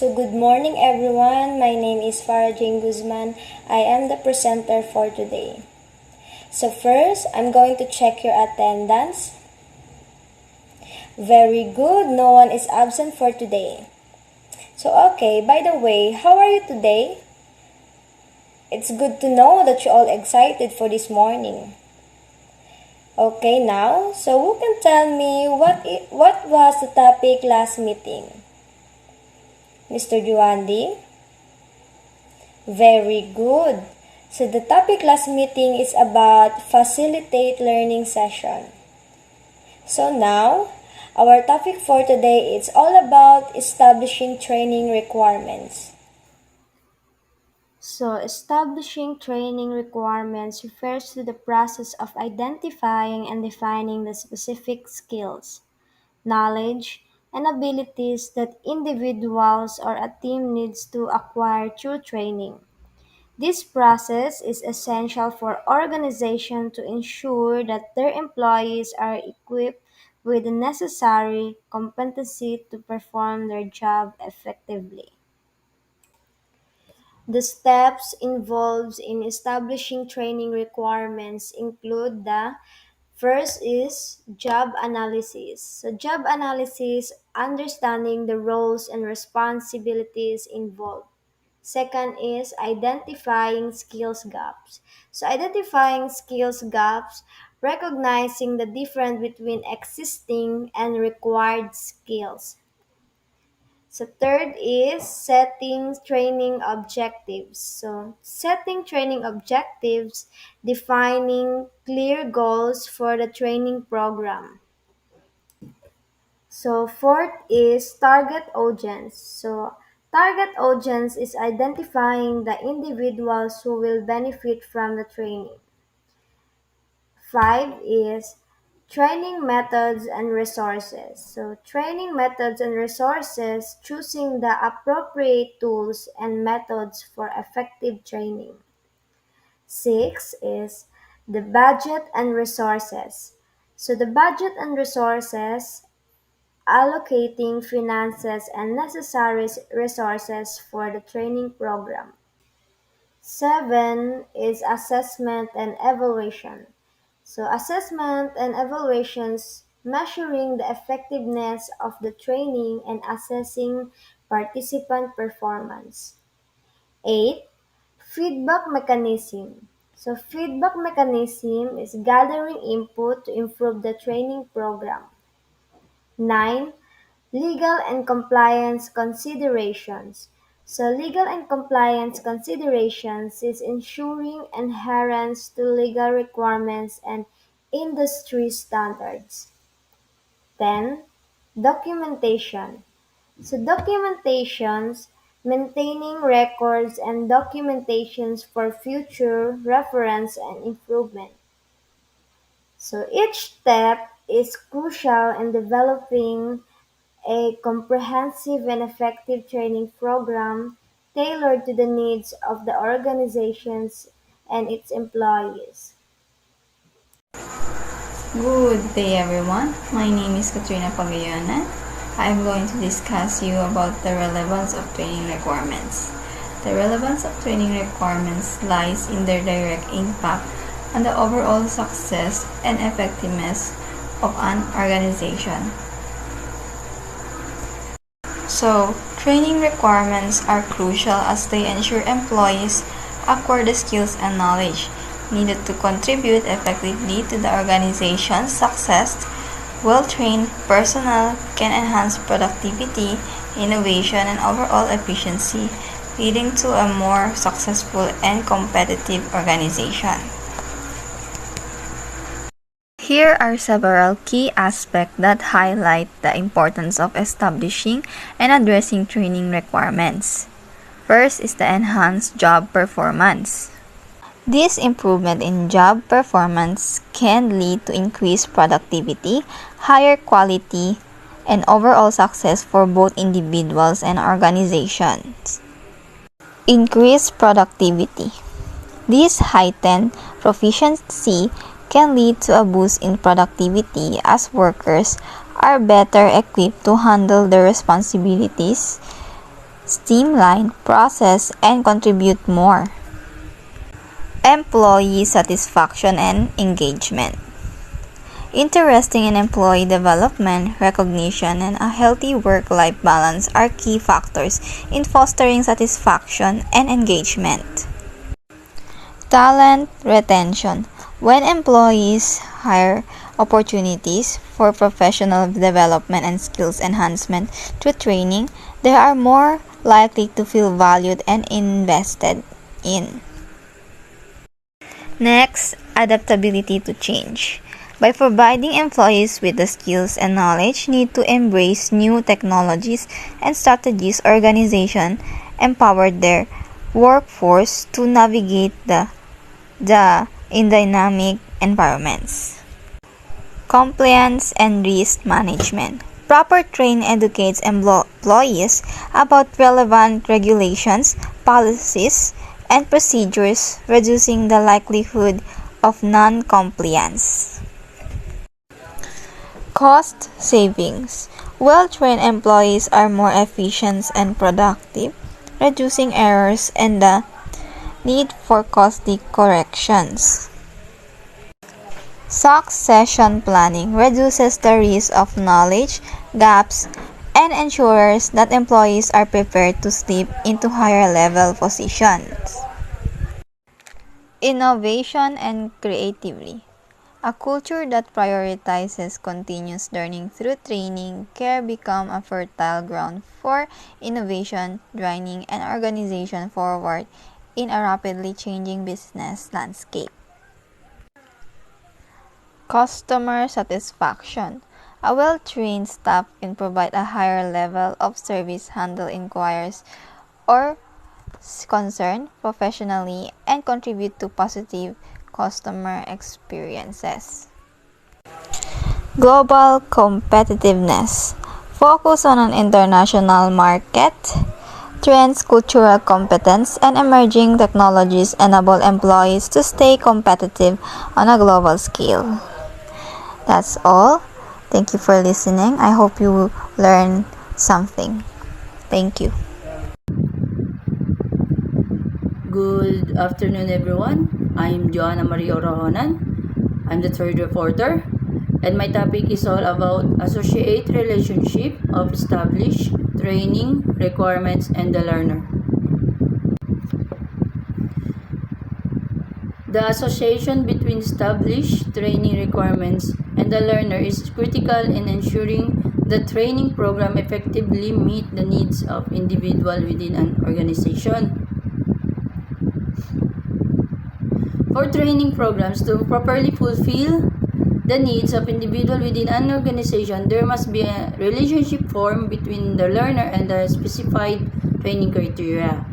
So good morning everyone. My name is Farah Jane Guzman. I am the presenter for today. So first, I'm going to check your attendance. Very good. No one is absent for today. So okay, by the way, how are you today? It's good to know that you're all excited for this morning. Okay, now, so who can tell me what was the topic last meeting? Mr. Juandi? Very good. So the topic last meeting is about facilitate learning session. So now, our topic for today is all about establishing training requirements. So establishing training requirements refers to the process of identifying and defining the specific skills, knowledge, and abilities that individuals or a team needs to acquire through training. This process is essential for organizations to ensure that their employees are equipped with the necessary competency to perform their job effectively. The steps involved in establishing training requirements include the first is job analysis. So job analysis, understanding the roles and responsibilities involved. Second is identifying skills gaps. So identifying skills gaps, recognizing the difference between existing and required skills. So third is setting training objectives. So setting training objectives, defining clear goals for the training program. So fourth is target audience. So target audience is identifying the individuals who will benefit from the training. Five is training methods and resources. So training methods and resources, choosing the appropriate tools and methods for effective training. Six is the budget and resources. So the budget and resources, allocating finances and necessary resources for the training program. Seven is assessment and evaluation. So assessment and evaluations, measuring the effectiveness of the training and assessing participant performance. Eight, feedback mechanism. So feedback mechanism is gathering input to improve the training program. Nine, legal and compliance considerations. So legal and compliance considerations is ensuring adherence to legal requirements and industry standards. 10. Documentation. So documentations, maintaining records and documentations for future reference and improvement. So each step is crucial in developing a comprehensive and effective training program tailored to the needs of the organizations and its employees. Good day everyone, my name is Katrina Pagayonan. I'm going to discuss you about the relevance of training requirements. The relevance of training requirements lies in their direct impact on the overall success and effectiveness of an organization. So, training requirements are crucial as they ensure employees acquire the skills and knowledge needed to contribute effectively to the organization's success. Well-trained personnel can enhance productivity, innovation, and overall efficiency, leading to a more successful and competitive organization. Here are several key aspects that highlight the importance of establishing and addressing training requirements. First is the enhanced job performance. This improvement in job performance can lead to increased productivity, higher quality, and overall success for both individuals and organizations. Increased productivity. This heightened proficiency can lead to a boost in productivity as workers are better equipped to handle their responsibilities streamline, process, and contribute more. Employee satisfaction and engagement. Interesting in employee development, recognition, and a healthy work-life balance are key factors in fostering satisfaction and engagement. Talent retention. When employees hire opportunities for professional development and skills enhancement through training, they are more likely to feel valued and invested in. Next, adaptability to change. By providing employees with the skills and knowledge needed to embrace new technologies and strategies, organizations empower their workforce to navigate in dynamic environments. Compliance and risk management. Proper training educates employees about relevant regulations, policies, and procedures, reducing the likelihood of non-compliance. Cost savings. Well-trained employees are more efficient and productive, reducing errors and the need for costly corrections. Succession planning reduces the risk of knowledge gaps and ensures that employees are prepared to step into higher level positions. Innovation and creativity. A culture that prioritizes continuous learning through training can become a fertile ground for innovation, driving an organization forward in a rapidly changing business landscape. Customer satisfaction. A well-trained staff can provide a higher level of service, handle inquiries or concern professionally, and contribute to positive customer experiences. Global competitiveness. Focus on an international market. Trends, cultural competence, and emerging technologies enable employees to stay competitive on a global scale. That's all. Thank you for listening. I hope you learned something. Thank you. Good afternoon, everyone. I'm Joanna Maria Orahonan. I'm the third reporter, and my topic is all about associate relationship of established training requirements and the learner. The association between established training requirements and the learner is critical in ensuring the training program effectively meet the needs of individual within an organization. For training programs to properly fulfill the needs of individual within an organization, there must be a relationship formed between the learner and the specified training criteria.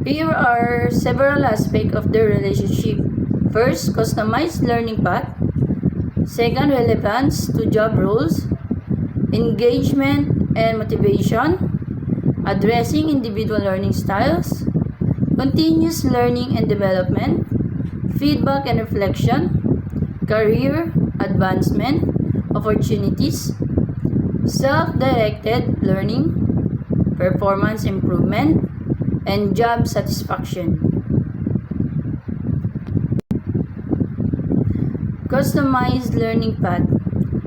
Here are several aspects of the relationship. First, customized learning path. Second, relevance to job roles, engagement and motivation, addressing individual learning styles, continuous learning and development, feedback and reflection, career advancement opportunities, self-directed learning, performance improvement, and job satisfaction. Customized learning path.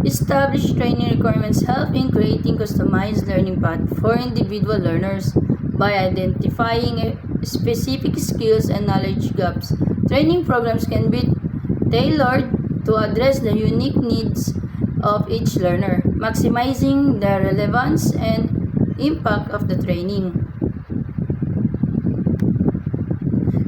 Established training requirements help in creating customized learning path for individual learners by identifying specific skills and knowledge gaps. Training programs can be tailored to address the unique needs of each learner, maximizing the relevance and impact of the training.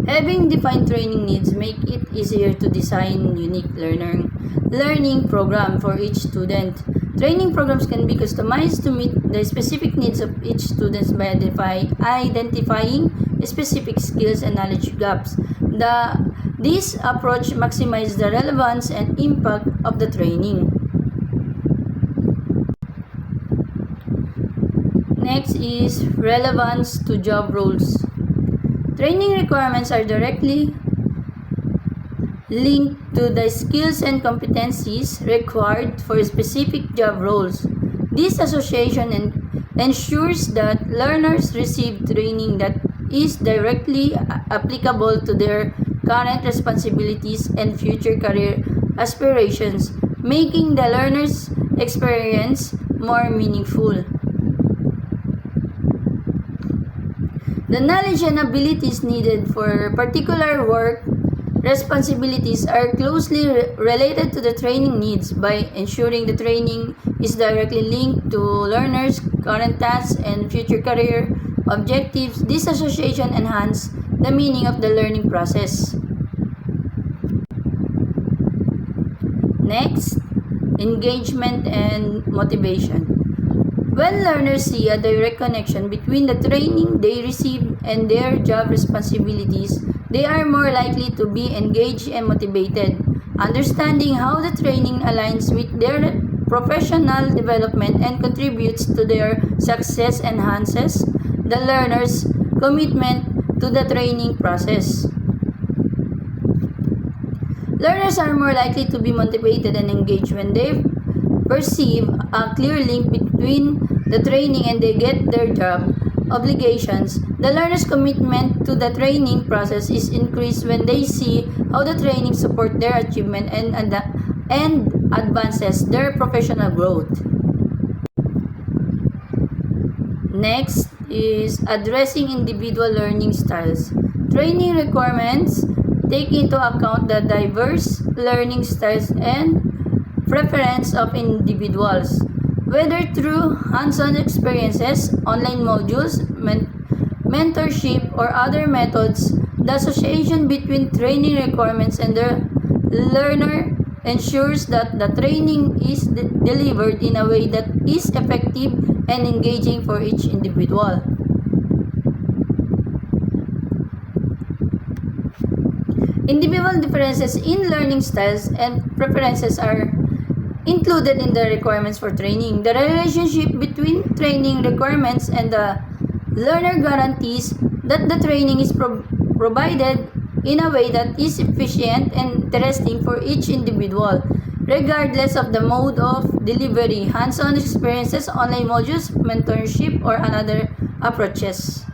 Having defined training needs make it easier to design unique learning program for each student. Training programs can be customized to meet the specific needs of each student by identifying specific skills and knowledge gaps. This approach maximizes the relevance and impact of the training. Next is relevance to job roles. Training requirements are directly linked to the skills and competencies required for specific job roles. This association ensures that learners receive training that is directly applicable to their current responsibilities and future career aspirations, making the learner's experience more meaningful. The knowledge and abilities needed for particular work responsibilities are closely related to the training needs by ensuring the training is directly linked to learners' current tasks and future career objectives. This association enhances the meaning of the learning process. Next, engagement and motivation. When learners see a direct connection between the training they receive and their job responsibilities, they are more likely to be engaged and motivated. Understanding how the training aligns with their professional development and contributes to their success enhances the learner's commitment to the training process. Learners are more likely to be motivated and engaged when they perceive a clear link between the training and they get their job obligations. The learner's commitment to the training process is increased when they see how the training supports their achievement and advances their professional growth. Next is addressing individual learning styles. Training requirements take into account the diverse learning styles and preference of individuals, whether through hands-on experiences, online modules, mentorship, or other methods. The association between training requirements and the learner ensures that the training is delivered in a way that is effective and engaging for each individual. Individual differences in learning styles and preferences are included in the requirements for training. The relationship between training requirements and the learner guarantees that the training is provided in a way that is efficient and interesting for each individual, regardless of the mode of delivery, hands-on experiences, online modules, mentorship, or another approaches.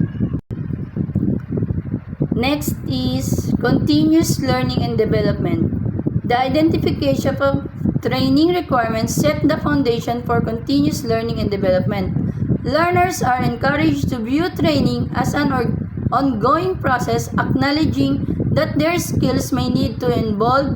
Next is continuous learning and development. The identification of training requirements set the foundation for continuous learning and development. Learners are encouraged to view training as an ongoing process, acknowledging that their skills may need to evolve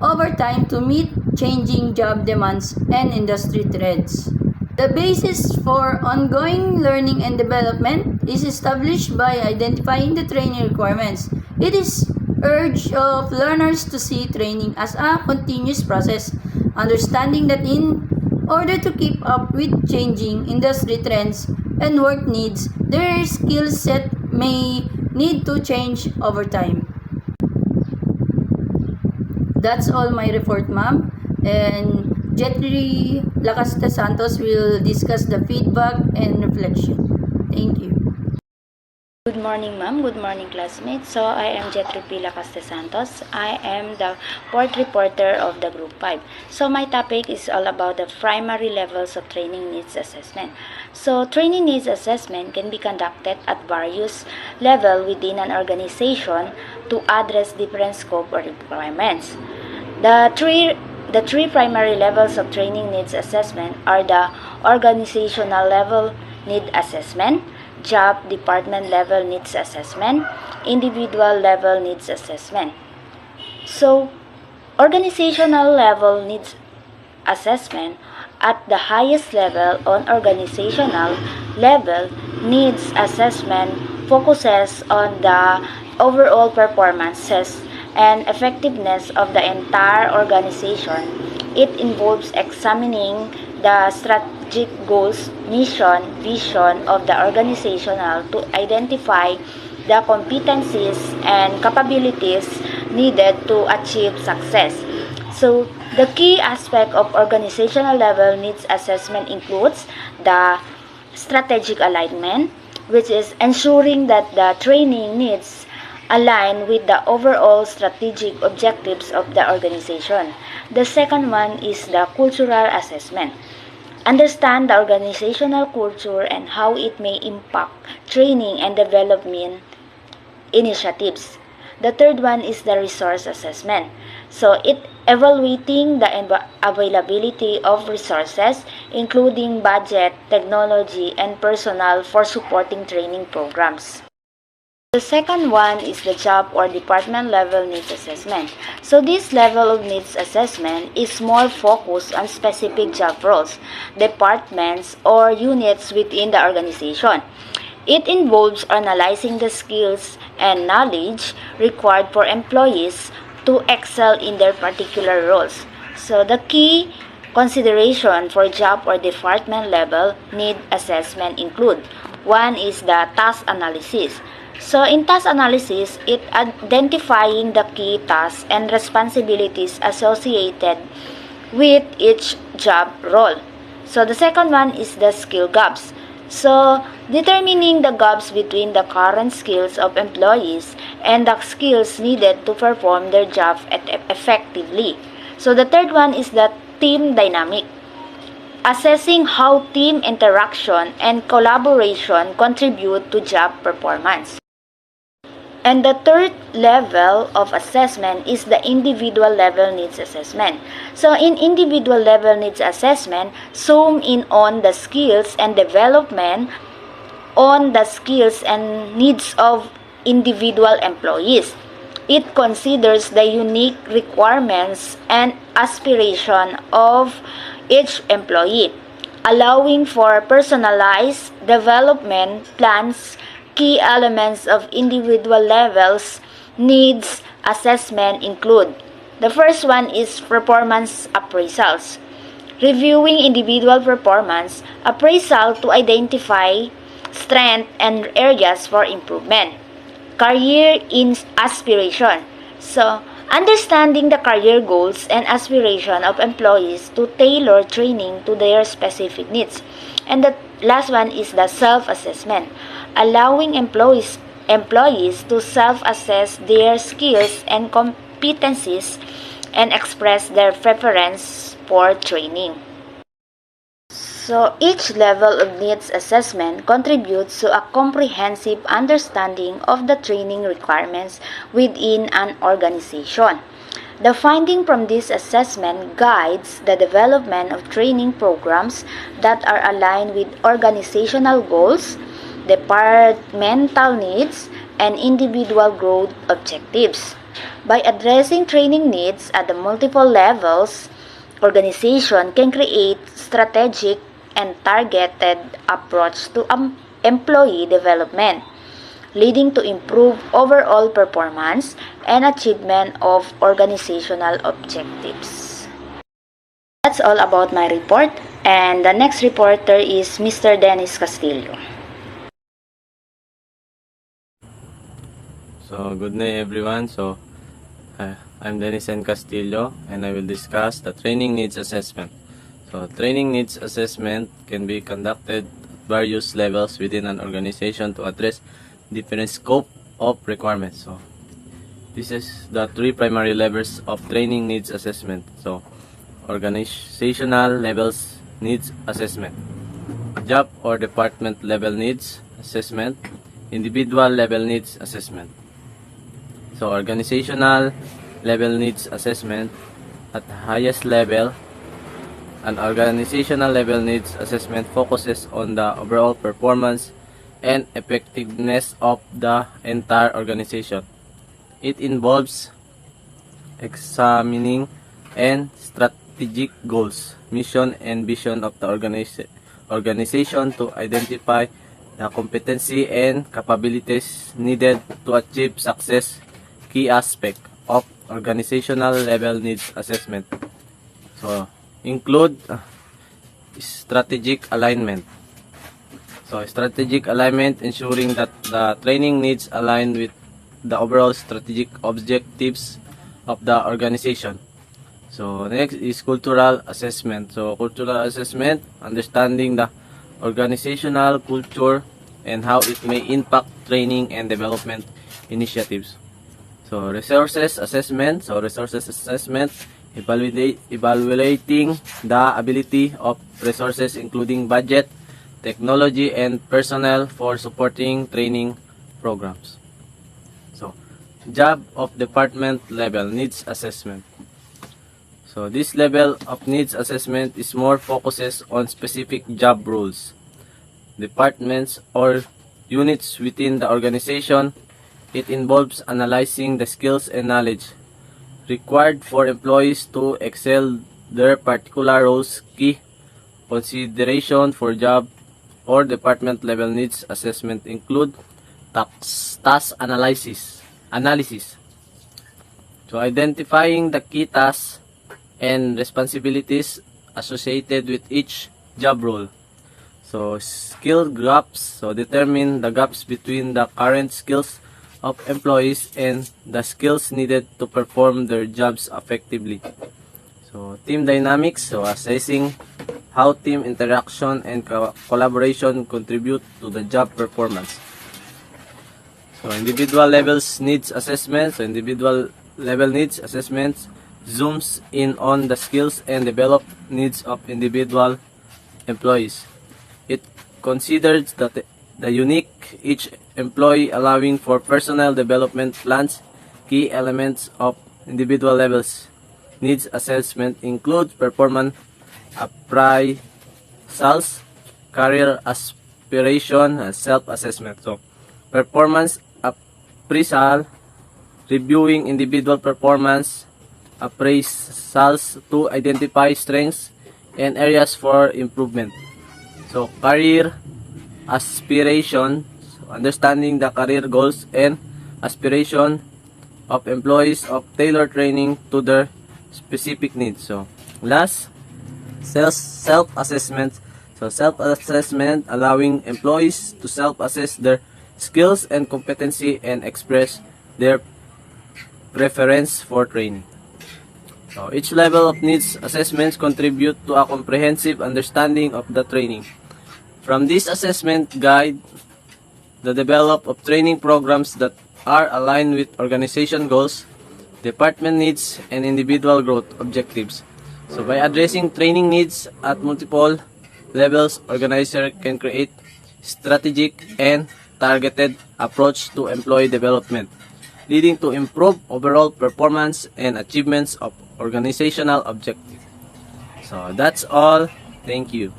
over time to meet changing job demands and industry trends. The basis for ongoing learning and development is established by identifying the training requirements. It is urged of learners to see training as a continuous process, understanding that in order to keep up with changing industry trends and work needs, their skill set may need to change over time. That's all my report, ma'am. And Jetri Lacasta Santos will discuss the feedback and reflection. Thank you. Good morning, ma'am. Good morning, classmates. So, I am Jetri Pila Santos. I am the fourth reporter of the Group 5. So, my topic is all about the primary levels of training needs assessment. So, training needs assessment can be conducted at various levels within an organization to address different scope or requirements. The three primary levels of training needs assessment are the organizational level need assessment, job department level needs assessment, individual level needs assessment. So, organizational level needs assessment at the highest level on organizational level needs assessment focuses on the overall performances and effectiveness of the entire organization. It involves examining the strategic goals, mission, vision of the organizational to identify the competencies and capabilities needed to achieve success. So, the key aspect of organizational level needs assessment includes the strategic alignment, which is ensuring that the training needs align with the overall strategic objectives of the organization. The second one is the cultural assessment. Understand the organizational culture and how it may impact training and development initiatives. The third one is the resource assessment. So it evaluating the availability of resources, including budget, technology, and personnel for supporting training programs. The second one is the job or department level needs assessment. So this level of needs assessment is more focused on specific job roles, departments, or units within the organization. It involves analyzing the skills and knowledge required for employees to excel in their particular roles. So the key consideration for job or department level need assessment include: one is the task analysis. So in task analysis, it identifying the key tasks and responsibilities associated with each job role. So the second one is the skill gaps. So determining the gaps between the current skills of employees and the skills needed to perform their job effectively. So the third one is the team dynamic. Assessing how team interaction and collaboration contribute to job performance. And the third level of assessment is the individual level needs assessment. So in individual level needs assessment, zoom in on the skills and development on the skills and needs of individual employees. It considers the unique requirements and aspiration of each employee, allowing for personalized development plans. Key elements of individual levels needs assessment include: the first one is performance appraisals. Reviewing individual performance appraisal to identify strength and areas for improvement. Career in aspiration. So, understanding the career goals and aspiration of employees to tailor training to their specific needs. And the last one is the self-assessment, allowing employees to self-assess their skills and competencies and express their preference for training. So each level of needs assessment contributes to a comprehensive understanding of the training requirements within an organization. The finding from this assessment guides the development of training programs that are aligned with organizational goals, departmental needs, and individual growth objectives. By addressing training needs at the multiple levels, organization can create strategic and targeted approach to employee development, leading to improved overall performance and achievement of organizational objectives. That's all about my report, and the next reporter is Mr. Dennis Castillo. So, good day everyone. I'm Dennis N. Castillo, and I will discuss the training needs assessment. So, training needs assessment can be conducted at various levels within an organization to address different scope of requirements. So, this is the three primary levels of training needs assessment. So, organizational levels needs assessment, job or department level needs assessment, individual level needs assessment. So, organizational level needs assessment at the highest level. An organizational level needs assessment focuses on the overall performance and effectiveness of the entire organization. It involves examining and strategic goals, mission, and vision of the organization to identify the competency and capabilities needed to achieve success. Key aspect of organizational level needs assessment include strategic alignment. So, strategic alignment, ensuring that the training needs align with the overall strategic objectives of the organization. So, next is cultural assessment. So, cultural assessment, understanding the organizational culture and how it may impact training and development initiatives. So, resources assessment. So, resources assessment evaluating the ability of resources including budget, technology, and personnel for supporting training programs. So, job of department level needs assessment. So, this level of needs assessment is more focuses on specific job roles, departments, or units within the organization. It involves analyzing the skills and knowledge required for employees to excel their particular roles. Key consideration for job or department level needs assessment include task analysis. So identifying the key tasks and responsibilities associated with each job role. So skill gaps, so determine the gaps between the current skills of employees and the skills needed to perform their jobs effectively. So team dynamics, so assessing how team interaction and collaboration contribute to the job performance. So individual levels needs assessment, so individual level needs assessments zooms in on the skills and develop needs of individual employees. It considers the unique each employee, allowing for personal development plans. Key elements of individual levels needs assessment include performance appraisals, career aspiration, and self-assessment. So, performance appraisal, reviewing individual performance appraisals to identify strengths and areas for improvement. So, career aspiration, so understanding the career goals and aspiration of employees of tailored training to their specific needs. So, last, self-assessment. So, self-assessment allowing employees to self-assess their skills and competency and express their preference for training. So, each level of needs assessments contribute to a comprehensive understanding of the training. From this assessment guide the develop of training programs that are aligned with organization goals, department needs, and individual growth objectives. So by addressing training needs at multiple levels, organizer can create strategic and targeted approach to employee development, leading to improved overall performance and achievements of organizational objectives. So that's all. Thank you.